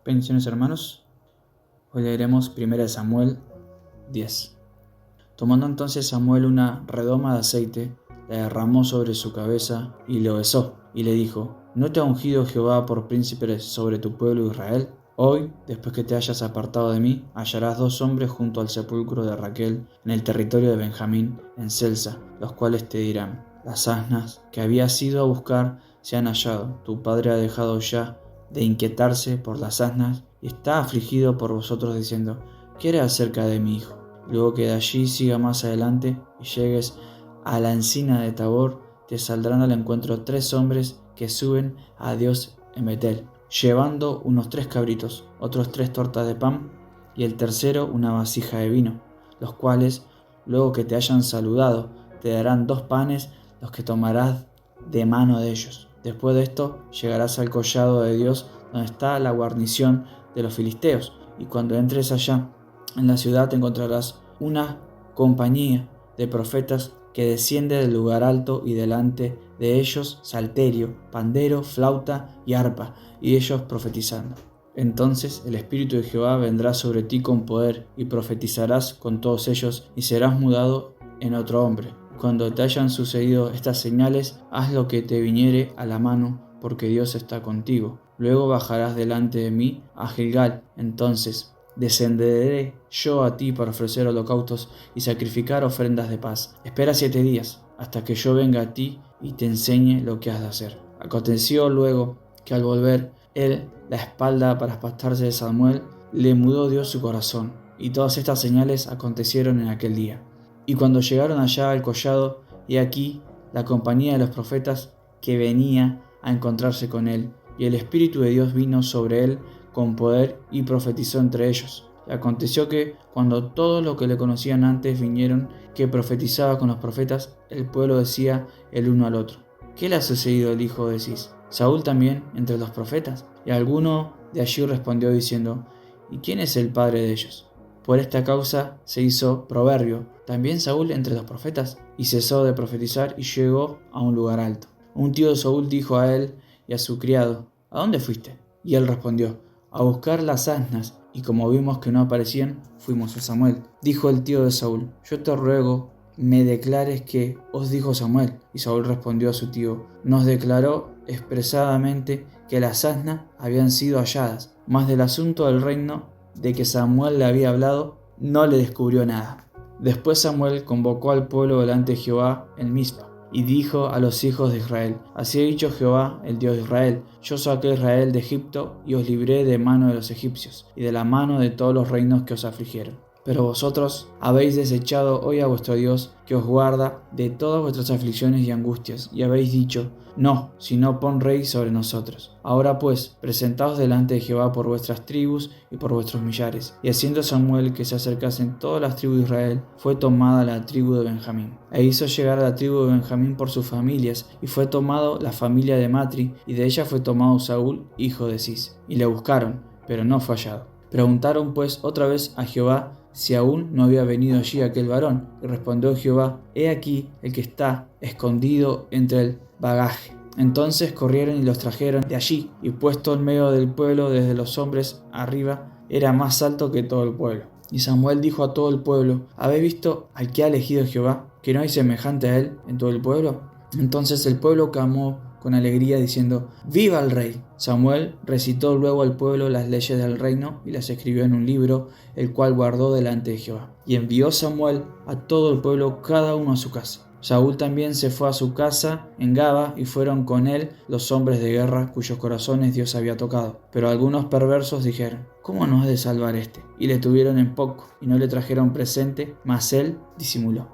Bendiciones, hermanos. Hoy leeremos 1 Samuel 10. Tomando entonces Samuel una redoma de aceite, la derramó sobre su cabeza y le besó, y le dijo: ¿No te ha ungido Jehová por príncipe sobre tu pueblo Israel? Hoy, después que te hayas apartado de mí, hallarás 2 hombres junto al sepulcro de Raquel, en el territorio de Benjamín, en Selsa, los cuales te dirán: las asnas que habías ido a buscar se han hallado. Tu padre ha dejado ya de inquietarse por las asnas y está afligido por vosotros, diciendo: ¿qué haré acerca de mi hijo? Luego que de allí siga más adelante y llegues a la encina de Tabor, te saldrán al encuentro 3 hombres que suben a Dios en Betel, llevando unos 3 cabritos, otros 3 tortas de pan, y el tercero una vasija de vino, los cuales, luego que te hayan saludado, te darán 2 panes, los que tomarás de mano de ellos. Después de esto llegarás al collado de Dios, donde está la guarnición de los filisteos, y cuando entres allá en la ciudad te encontrarás una compañía de profetas que desciende del lugar alto, y delante de ellos salterio, pandero, flauta y arpa, y ellos profetizando. Entonces el Espíritu de Jehová vendrá sobre ti con poder, y profetizarás con todos ellos, y serás mudado en otro hombre. Cuando te hayan sucedido estas señales, haz lo que te viniere a la mano, porque Dios está contigo. Luego bajarás delante de mí a Gilgal. Entonces descenderé yo a ti para ofrecer holocaustos y sacrificar ofrendas de paz. Espera 7 días, hasta que yo venga a ti y te enseñe lo que has de hacer. Aconteció luego que al volver él la espalda para apartarse de Samuel, le mudó Dios su corazón. Y todas estas señales acontecieron en aquel día. Y cuando llegaron allá al collado, he aquí la compañía de los profetas que venía a encontrarse con él, y el Espíritu de Dios vino sobre él con poder, y profetizó entre ellos. Y aconteció que, cuando todos los que le conocían antes vinieron, que profetizaba con los profetas, el pueblo decía el uno al otro: ¿qué le ha sucedido al hijo de Cis? ¿Saúl también entre los profetas? Y alguno de allí respondió diciendo: ¿y quién es el padre de ellos? Por esta causa se hizo proverbio: ¿también Saúl entre los profetas? Y cesó de profetizar y llegó a un lugar alto. Un tío de Saúl dijo a él y a su criado: ¿a dónde fuiste? Y él respondió: a buscar las asnas, y como vimos que no aparecían, fuimos a Samuel. Dijo el tío de Saúl: yo te ruego me declares qué os dijo Samuel. Y Saúl respondió a su tío: nos declaró expresadamente que las asnas habían sido halladas, mas del asunto del reino de que Samuel le había hablado, no le descubrió nada. Después Samuel convocó al pueblo delante de Jehová en Mizpa, y dijo a los hijos de Israel: así ha dicho Jehová, el Dios de Israel: yo saqué a Israel de Egipto, y os libré de mano de los egipcios, y de la mano de todos los reinos que os afligieron. Pero vosotros habéis desechado hoy a vuestro Dios, que os guarda de todas vuestras aflicciones y angustias, y habéis dicho: no, sino pon rey sobre nosotros. Ahora pues, presentaos delante de Jehová por vuestras tribus y por vuestros millares. Y haciendo Samuel que se acercasen todas las tribus de Israel, fue tomada la tribu de Benjamín. E hizo llegar a la tribu de Benjamín por sus familias, y fue tomado la familia de Matri, y de ella fue tomado Saúl, hijo de Cis. Y le buscaron, pero no fue hallado. Preguntaron pues otra vez a Jehová si aún no había venido allí aquel varón. Y respondió Jehová: he aquí el que está escondido entre el bagaje. Entonces corrieron y los trajeron de allí, y puesto en medio del pueblo desde los hombres arriba, era más alto que todo el pueblo. Y Samuel dijo a todo el pueblo: ¿habéis visto al que ha elegido Jehová, que no hay semejante a él en todo el pueblo? Entonces el pueblo clamó con alegría, diciendo: ¡viva el rey! Samuel recitó luego al pueblo las leyes del reino, y las escribió en un libro, el cual guardó delante de Jehová. Y envió Samuel a todo el pueblo, cada uno a su casa. Saúl también se fue a su casa en Gaba, y fueron con él los hombres de guerra, cuyos corazones Dios había tocado. Pero algunos perversos dijeron: ¿cómo nos ha de salvar este? Y le tuvieron en poco, y no le trajeron presente, mas él disimuló.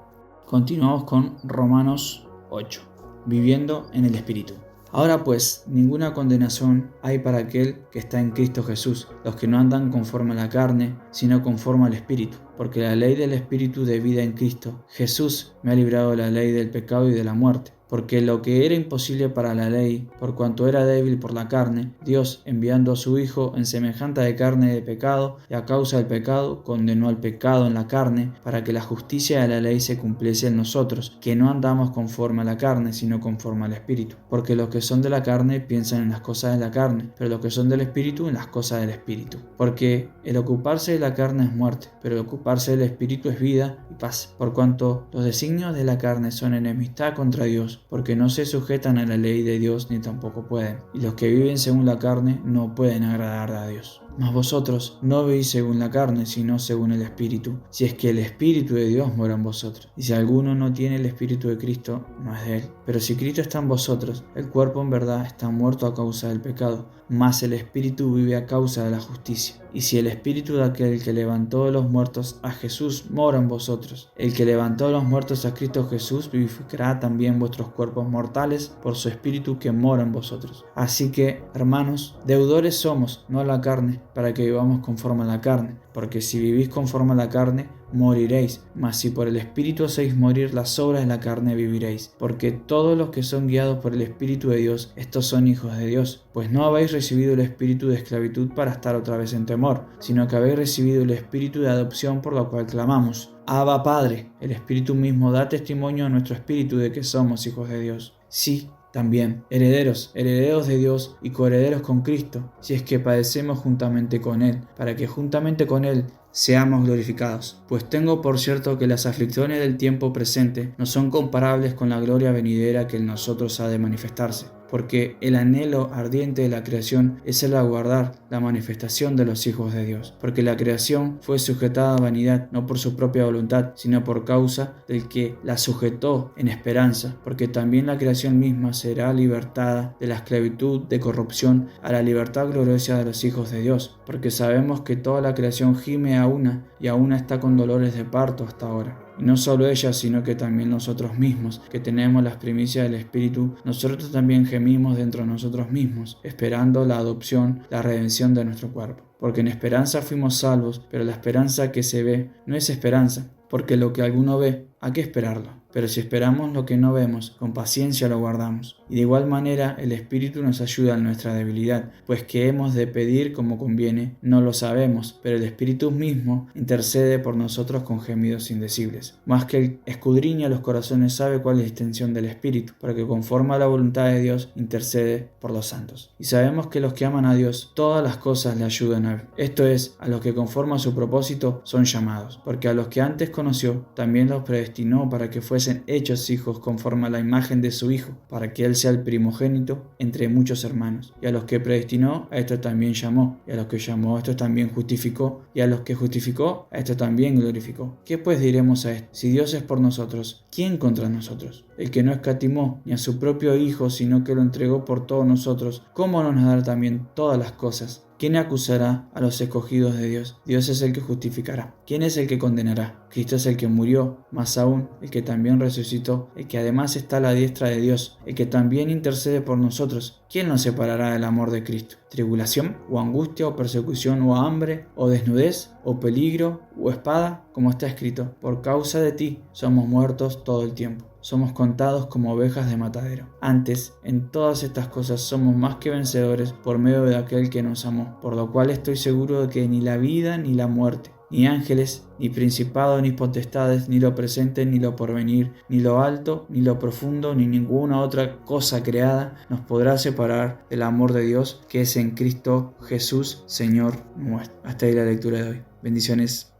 Continuamos con Romanos 8. Viviendo en el Espíritu. Ahora pues, ninguna condenación hay para aquel que está en Cristo Jesús, los que no andan conforme a la carne, sino conforme al Espíritu. Porque la ley del Espíritu de vida en Cristo Jesús me ha librado de la ley del pecado y de la muerte. porque lo que era imposible para la ley, por cuanto era débil por la carne, Dios, enviando a su Hijo en semejanza de carne de pecado, y a causa del pecado, condenó al pecado en la carne, para que la justicia de la ley se cumpliese en nosotros, que no andamos conforme a la carne, sino conforme al Espíritu. Porque los que son de la carne piensan en las cosas de la carne, pero los que son del Espíritu en las cosas del Espíritu. Porque el ocuparse de la carne es muerte, pero el ocuparse del Espíritu es vida y paz. Por cuanto los designios de la carne son enemistad contra Dios, porque no se sujetan a la ley de Dios ni tampoco pueden. Y los que viven según la carne no pueden agradar a Dios. Mas vosotros no vivís según la carne, sino según el Espíritu, si es que el Espíritu de Dios mora en vosotros. Y si alguno no tiene el Espíritu de Cristo, no es de él. Pero si Cristo está en vosotros, el cuerpo en verdad está muerto a causa del pecado, mas el Espíritu vive a causa de la justicia. Y si el Espíritu de aquel que levantó de los muertos a Jesús mora en vosotros, el que levantó de los muertos a Cristo Jesús vivificará también vuestros cuerpos mortales por su Espíritu que mora en vosotros. Así que, hermanos, deudores somos, no a la carne, para que vivamos conforme a la carne, porque si vivís conforme a la carne, moriréis, mas si por el Espíritu hacéis morir las obras de la carne, viviréis. Porque todos los que son guiados por el Espíritu de Dios, estos son hijos de Dios. Pues no habéis recibido el espíritu de esclavitud para estar otra vez en temor, sino que habéis recibido el espíritu de adopción por lo cual clamamos: Abba, Padre. El Espíritu mismo da testimonio a nuestro espíritu de que somos hijos de Dios. Sí, también, herederos de Dios y coherederos con Cristo, si es que padecemos juntamente con Él, para que juntamente con Él seamos glorificados. Pues tengo por cierto que las aflicciones del tiempo presente no son comparables con la gloria venidera que en nosotros ha de manifestarse. Porque el anhelo ardiente de la creación es el aguardar la manifestación de los hijos de Dios. Porque la creación fue sujetada a vanidad, no por su propia voluntad, sino por causa del que la sujetó en esperanza. Porque también la creación misma será libertada de la esclavitud de corrupción a la libertad gloriosa de los hijos de Dios. Porque sabemos que toda la creación gime a una, y a una está con dolores de parto hasta ahora. Y no solo ella, sino que también nosotros mismos, que tenemos las primicias del Espíritu, nosotros también gemimos dentro de nosotros mismos, esperando la adopción, la redención de nuestro cuerpo. Porque en esperanza fuimos salvos, pero la esperanza que se ve no es esperanza, porque lo que alguno ve, ¿a qué esperarlo? Pero si esperamos lo que no vemos, con paciencia lo guardamos. Y de igual manera el Espíritu nos ayuda en nuestra debilidad, pues que hemos de pedir como conviene, no lo sabemos, pero el Espíritu mismo intercede por nosotros con gemidos indecibles. Más que el escudriña los corazones sabe cuál es la intención del Espíritu, porque conforme a la voluntad de Dios intercede por los santos. Y sabemos que los que aman a Dios, todas las cosas le ayudan a él. Esto es, a los que conforme a su propósito son llamados, porque a los que antes conoció, también los predestinó para que fuesen hechos hijos conforme a la imagen de su Hijo, para que Él sea el primogénito entre muchos hermanos. Y a los que predestinó, a estos también llamó, y a los que llamó, a estos también justificó, y a los que justificó, a estos también glorificó. ¿Qué pues diremos a esto? Si Dios es por nosotros, ¿quién contra nosotros? El que no escatimó ni a su propio Hijo, sino que lo entregó por todos nosotros, ¿cómo no nos dará también todas las cosas? ¿Quién acusará a los escogidos de Dios? Dios es el que justificará. ¿Quién es el que condenará? Cristo es el que murió, más aún, el que también resucitó, el que además está a la diestra de Dios, el que también intercede por nosotros. ¿Quién nos separará del amor de Cristo? ¿Tribulación, o angustia, o persecución, o hambre, o desnudez, o peligro, o espada? Como está escrito: por causa de ti somos muertos todo el tiempo. Somos contados como ovejas de matadero. Antes, en todas estas cosas somos más que vencedores por medio de aquel que nos amó, por lo cual estoy seguro de que ni la vida ni la muerte, ni ángeles, ni principados, ni potestades, ni lo presente, ni lo porvenir, ni lo alto, ni lo profundo, ni ninguna otra cosa creada nos podrá separar del amor de Dios que es en Cristo Jesús, Señor nuestro. Hasta ahí la lectura de hoy. Bendiciones.